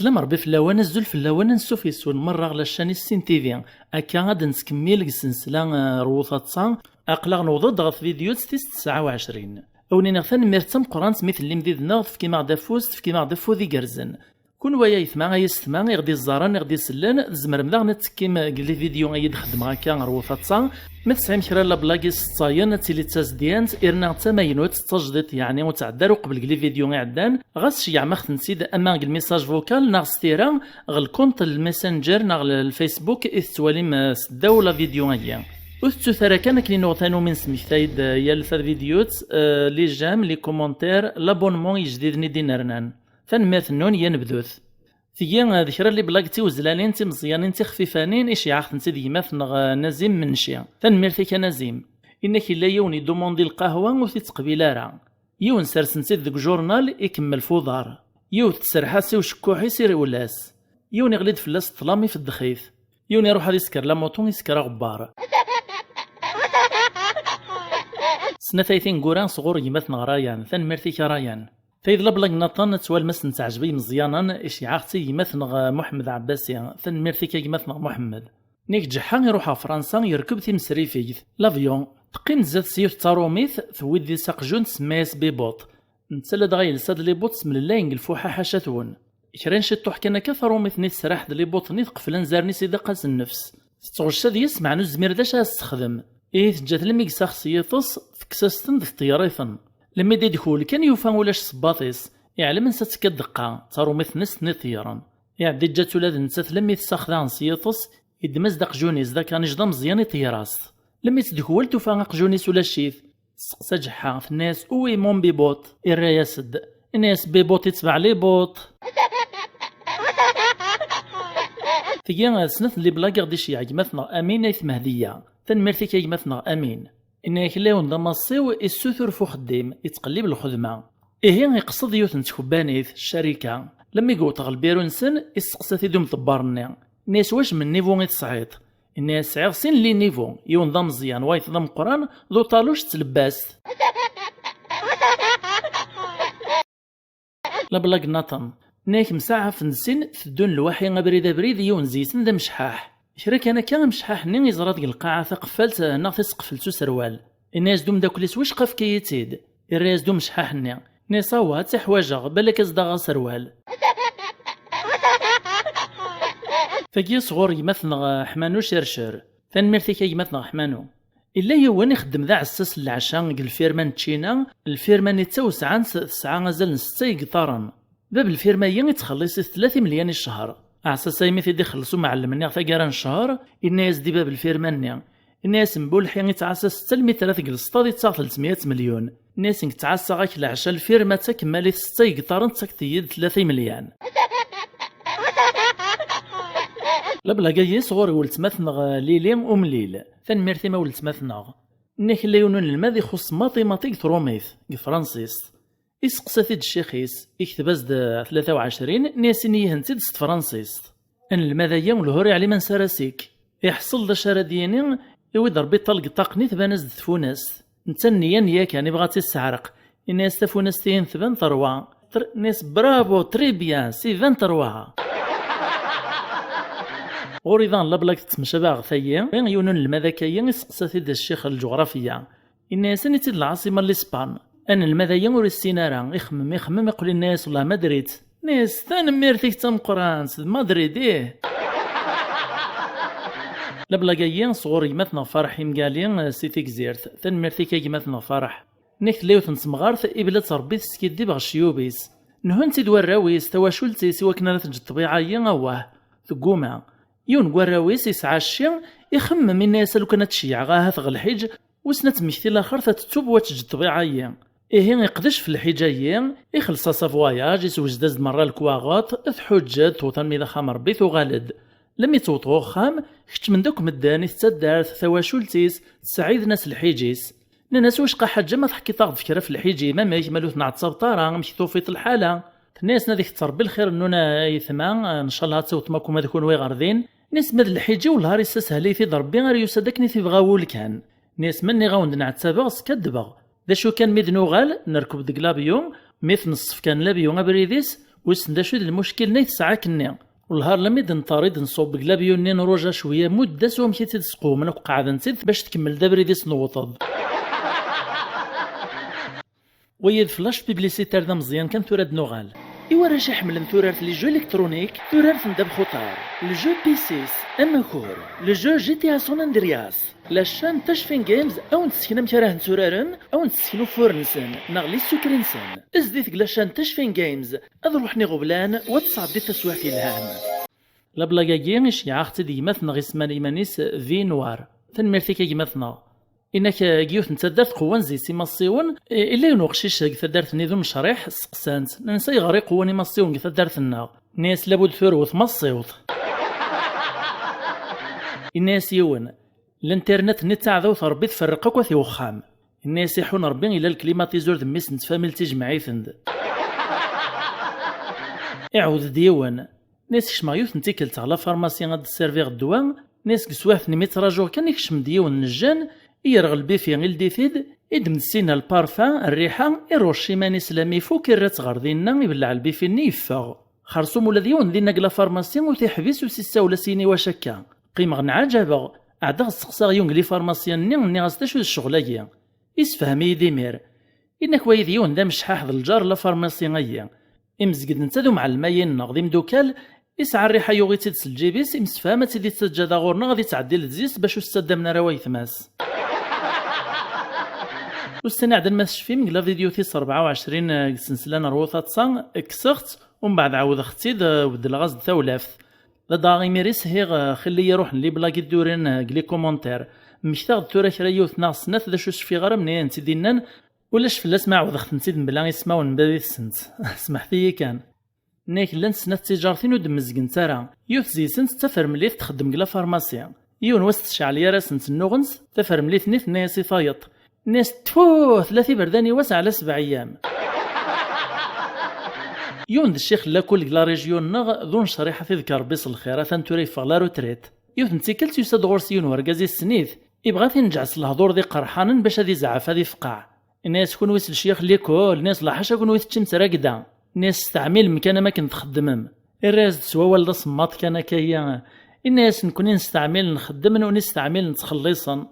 سلام ربي في اللوان الزول في اللوان نسوف يسون مرة على الشاني السين تيفي أكا غاد نسكمل السلسلة روثات صان أقلق نوضد غف فيديو 29 أوني نغثان ميرتم قران سميث اللي مديدنا في كيما غدا فوز في كيما غدا فوذي قرزن كون ويا يثما يستما يغدي الزران يغدي السلان زمر مدا نتكيم قلي فيديو غيد خدم هكا روثات صان ما تسعيم كرا لا بلاكي ستاين تيلي تازديانت إرنا تماينوت تجدت يعني وتعدارو قبل قلي فيديو غيعدان غاس شيع مخت نسيد أما الميساج فوكال ناغ ستيرا غل كونت الميسنجر ناغ الفيسبوك إستواليم سداو لا فيديو غيا وثو ثرا كان كلي نوثانو من سميثايد يالثا فيديوت لي جام لي كومونتير لابونمون يجديد ندي نرنان فنمات النون ينبذوث ثيا ذكرى اللي بلاكتي وزلالين تي مزيانين تي خفيفانين إيش يعاخد نتي ديماث نازيم من شيا فنميرتي نازيم إنك إلا يوني دوموندي القهوة وثي تقبيلا راه يون سارس نتي ذك جورنال يكمل فوضار يو تسرحاسي وشكوحي سير ولاس يون يغلد فلاس طلامي في الدخيث يون يروح هذا يسكر لا موطون يسكر غبار سنتايثين قران صغور يماث نغرايان فنميرتي كرايان فإذ لبلغ نطن توال مسن تعجبي مزيانا إشي عاختي يمثنغ محمد عباسي ثنميرتي كي يمثنغ محمد نيك جحان يروح فرنسا يركب تيمسري فيث لافيون تقين زاد سيوت تاروميث ثويد دي ساقجون سمايس بيبوط نتسلى دغايل ساد لي بوط سم اللاين الفوحة حاشاتون كرين شتوح كان كثروميث نيت سراح لي بوط نيت قفلان زارني سيدا قاس النفس تغشى دي يسمع نو زمير داش استخدم تجات لميك ساخسيطس تكسستن د اختياريثن لما يدخل كان يوفان ولاش صباطيس يعلم نسات كدقة تاروميث نس نثيرا يعدي جات ولاد نسات لما يتساخذ سيطس يدمز جونيس ذا كان يجدا مزيان يطيراس لما يتدخل توفان جونيس ولا شيث سقسا جحا في الناس اوي مون بيبوط الراياسد الناس بيبوط يتبع لي بوط تيجي سنث اللي بلاكي غدي شي عجمتنا امين ايث مهديه تنمرتي كي عجمتنا امين إن كلاون ذا مصيو السثر فو خديم يتقلب الخدمة إيه يقصد يوثن تكبانيث الشركة لما يقو تغلبيرو نسن يسقسا دوم طبارني ناس واش من نيفو يتصعيط الناس عيغ سين لي نيفو يون ذا مزيان وايث ذا مقران ذو طالوش تلباس لبلاك ناطن ناك مساعة في نسن ثدون الوحي بريد يون زيتن ذا مشحاح شرك أنا كان مشحاح نين يزراد القاعة ثقفلت ناقص قفلتو سروال الناس دوم داكليس واش قف كيتيد الراس دوم مشحاح نين نيصاوها تا حواجه بالك ازدغا سروال فكي صغور يمثل حمانو شرشر فنمرتي كي يمثل حمانو إلا يوان يخدم ذا عساس العشان الفيرمان تشينا الفيرمان يتوسع عن ساعة غزال ستة قطارا باب الفيرما يتخلص 3 مليون الشهر عساسا يمثل يدي خلصو معلمني ثقاران شهر الناس دي باب الفيرماني الناس مبولحي يتعسى 6 المتر ثقل 300 مليون الناس يتعسى غاك العشاء الفيرما تكمالي 6 قطارن تكتيد 3 مليون لبلا جاي صغور ولت مثنغ ليلي ومليل فنميرتي ما ولت مثنغ نيك اللي يونون الماضي خص ماتيماتيك تروميث فرانسيس يسقسا الشيخيس يكتب ازد 23 ناسيني هنتيد ست فرانسيس ان المذايا والهوري علي من سراسيك يحصل ذا شرديني يويد ربي طلق طاقني ثبان ازد فوناس نتنيا نيا كان يبغى تسعرق الناس تفوناس تين ثبان ثروا ناس برافو تري بيان سي 23 غوريضان لابلاك تتمشى باغ ثيا يونون المذاكيا يسقسا ثيد الشيخ الجغرافيا الناس نتيد العاصمة الاسبان أنا المذايا ور السينارا يخمم يقول الناس والله ما دريت ناس تنميرتيك تم قران مدريد إيه لبلا جايين صغور يمثنا فرح يمقالين سيتيك زيرت تنميرتيك يمثنا فرح نيك ليو تنسمغارث إبلا تربيت سكيدي باغ شيوبيس نهنتي دوراويس تواشلتي سوا كنا تجد طبيعية أواه ثقوما يون وراويس يسعى الشيء يخمم الناس لو كانت تشيع غاها ثغ الحج وسنة مثل آخر تتوب وتجد طبيعية إيه يقدش في الحجايين يخلص سافواياج يسوج داز مرة الكواغاط تحجد توطن ميدا خامر بيث وغالد لم يتوطو خام كتش من دوك مداني تتدارت ثواشولتيس تسعيد ناس الحيجيس ناس واش قا حاجة ما تحكي تاخذ فكرة في الحيجي ما مايك مالو تنعتصاب طارا مشي توفيت الحالة الناس ناديك تربي الخير انونا يثما ان شاء الله توت ماكم هذا كون ويغردين ناس ماد الحيجي والهار يسهل في ضربي غير يسدكني في بغاول كان ناس مني غاوند نعتبغ سكدبغ ذا شو كان ميد نوغال نركب ديك لابيون ميث نصف كان لابيون ابريديس وسن داشو المشكل نيت ساعة كني والهار لميد نطارد نصوب قلابيوني نروجا شوية مدة سوم كي تدسقو منك قاعدة نتد باش تكمل دابري ديس نوطد ويد فلاش بيبليسيتار دا مزيان كان توراد نوغال إوا راه شي حملن تورارت لي جو الكترونيك تورارت ندب خطار لو جو بيسيس امكور لو جو جي تي سون اندرياس لاشان تشفين جيمز او نتسكنا مكراه نتورارن او نتسكنو فورنسن نغلي سكرينسن ازديت لاشان تشفين جيمز اضروحني غبلان وتصعد دي تسويح في الهام لا بلاكاكي شي عاختي ديمات نغي سمان ايمانيس في نوار تنمرتي كيماتنا إنك جيوث نتدارت قوان زي سيما الصيون إلا ينوغشيش تدارت نيذو مشريح سقسانت ننسى يغري قواني ما الصيون تدارت النار ناس لابد ثروث ما الصيوط الناس يون الانترنت نت تعذو ربي تفرقك وثي وخام الناس يحون ربي إلى الكليماتيزور ذميس نتفامل تجمعي ثند اعوذ ديوان ناس كشمايوث نتيكلت على فارماسي غاد السيرفيغ الدوام ناس كسواف نميت راجور كان يكشم ديوان نجان يرغل بيفي غيل ديفيد إدم السينا البارفان الريحة إروشي ماني سلامي فوق الرات غردينا يبلع البيفي ني يفاغ خرصو مولا ديون دينا قلا فارماسي وتيحبيس وسيسا ولا سيني وشكا قيمة غنعجبا عدا غسقسا غيون لي فارماسيان ني غاستاشو الشغلايا يسفهمي ديمير إنك وايد يون دا مشحاح الجار لا فارماسي غيا إمزقد نتادو مع الماين نغدي مدوكال يسعى الريحة يوغي تيدس الجيبيس إمسفهمة تيدي تسجادا غورنا غادي تعدي للزيس باش استدامنا رواي ثماس والسنة عدن ما تشفي من فيديو تيس 24 سلسلة نروثة تصان كسخت ومن بعد عاود اختيد بدل غاز ثولافت لداغي ميريس هيغ خلي يروح لي بلاكي دورين قلي كومونتير مشتاغ دورا كرا يوث ناغ سنات ذا شو شفي غرا منين تيدينان ولا شفلاس ما عاود اخت نتيد بلا يسماو نبادي السنت سمحتي كان نيك لان سنات تجارتين ودمزقن ترى يوث زي سنت تفر مليث تخدم قلا فارماسيا يون وسط شعليا راسنت النوغنس تفر مليث نيث ناسي فايط ناس تفو 3 برداني واسع على 7 أيام يون الشيخ لا كل لا ريجيون نغ ذون شريحة تذكر بيص الخيرات توري فغلا روتريت يوث نتيكلت يساد غورسيون ورقازي السنيث يبغى تنجعس الهضور ذي قرحان باش هذي زعف هذي فقاع الناس كون ويس الشيخ ليكول الناس لاحاشا كون ويس تشمس راقدا الناس تعمل مكان ما كنت تخدمم الراس تسوا ولا صمات كان كيا الناس نكون نستعمل نخدم ونستعمل نتخلصن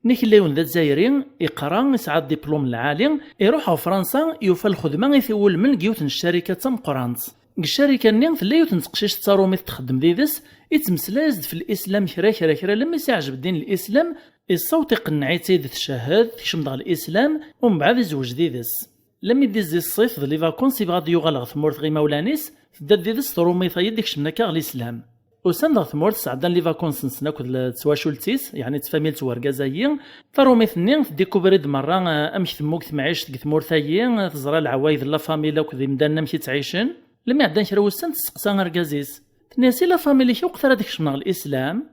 نيك الليون ذا الجزائري يقرا يسعى الدبلوم العالي يروح فرنسا يوفى الخدمه يثول من قيوت الشركه تم قرانت الشركه نين ثلايو تنتقشيش تصارومي تخدم ديدس يتمسلاز في الاسلام كرا لما يعجب الدين الاسلام الصوت يقنعي تيد تشهد تشمض الاسلام ومن بعد يزوج ديدس لما يدز الصيف ذا لي فاكونس يبغى يغلغ ثمورث غي مولانيس تدا ديدس ترومي ثايد يكشمنا كاع الاسلام وسند ثمورت سعدان لي فاكونس نسناكو تسواشولتيس يعني تفاميل توركازايين فرومي ثنين ديكوبريد مرة امش ثموك ثمعيش ثمور ثايين تزرى العوايد لا فاميلا وكذي مدانا مشي تعيشن لما عدان شرا وسن تسقسا ركازيس تناسي لا فاميلي كي وقت راه ديكشمنا الاسلام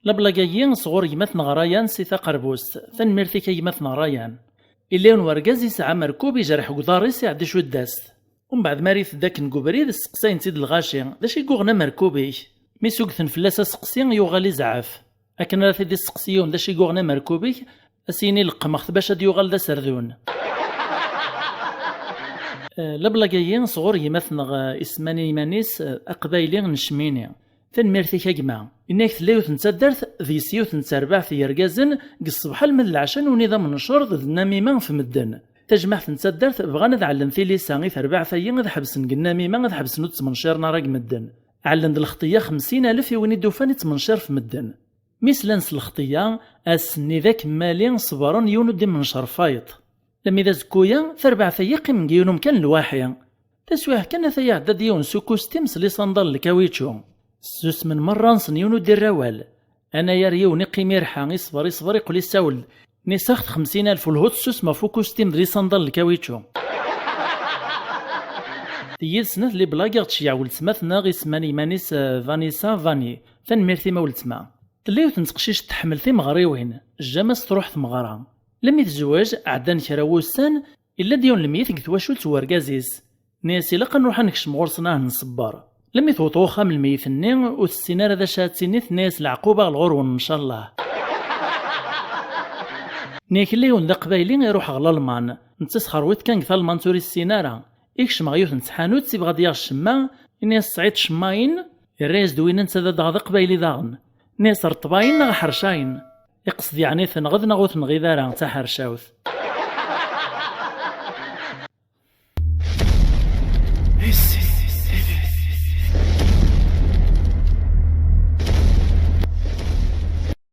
لا بلاكايين صغور يمات نغرايان سيتا قربوس ثنميرتي كي يمات نغرايان إليون وركازي ساعة مركوب يجرح قداريس يعدي شو الداست ومن بعد ماريث داك نكوبريد السقساين تيد الغاشي داش يقوغنا مركوبي مي سوقثن فلاسا سقسين يوغالي زعاف اكن راه تيدي السقسيون داش يقوغنا مركوبي اسيني القمخ باش هاد يوغال دا سردون لبلاكايين صغور يمثنغ اسماني مانيس اقبايلي نشميني تنميرتي كاكما انك ثلاث نتدرت ذي سيوث نتربع في يرقازن الصباح من العشان ونظام نشر ذ النميمه في مدن تجمع تنتدرت بغانا نعلم في لساني تربع ثيين ذ حبس النميمه ذ حبس نوت 18 راك مدن علم ذ الخطيه 50,000 يوني دوفاني 18 في مدن مثلنس الخطيه اسني ذاك مالين صبرون يونو دي من شرفايط لما إذا زكويا تربع ثيق من جيونهم كان الواحية تسويه كان ثيا عدد يون سوكوستيمس لي صندل الكاويتشو سوس من مرة نصنيونو دير روال أنا يريوني قيمي رحا يصبر يقول يساول نسخت 50,000 الهوت سوس ما فوكوستيم لي صندل الكاويتشو تييد سنة لي بلاقيغ تشيع ولتماثنا غي سماني مانيس فانيسا فاني تنميرتي ما ولتما تليو تنتقشيش تحمل ثي مغريوين الجامس تروح ثمغرا لم يتزوج عدان كراوسان إلا ديون لميث كتواشو توركازيس ناسي لقا نروح نكشم غرصناه نصبر لم يتوطوخا من الميث النين والسينار ذا شاتينيث ناس العقوبة الغرون إن شاء الله نيك الليون ذا قبايلين يروح غلالمان نتس خرويت كان قثال المنتوري السينارة إكشم غيوث نتحانوت تيبغى ديال الشما إني الصعيد الشماين الريز دوين نتا ذا دغ قبايلي داغن نيس رطباين نغ حرشاين يقصد يعني ثنغذ نغوث نغيذارا تا حرشاوث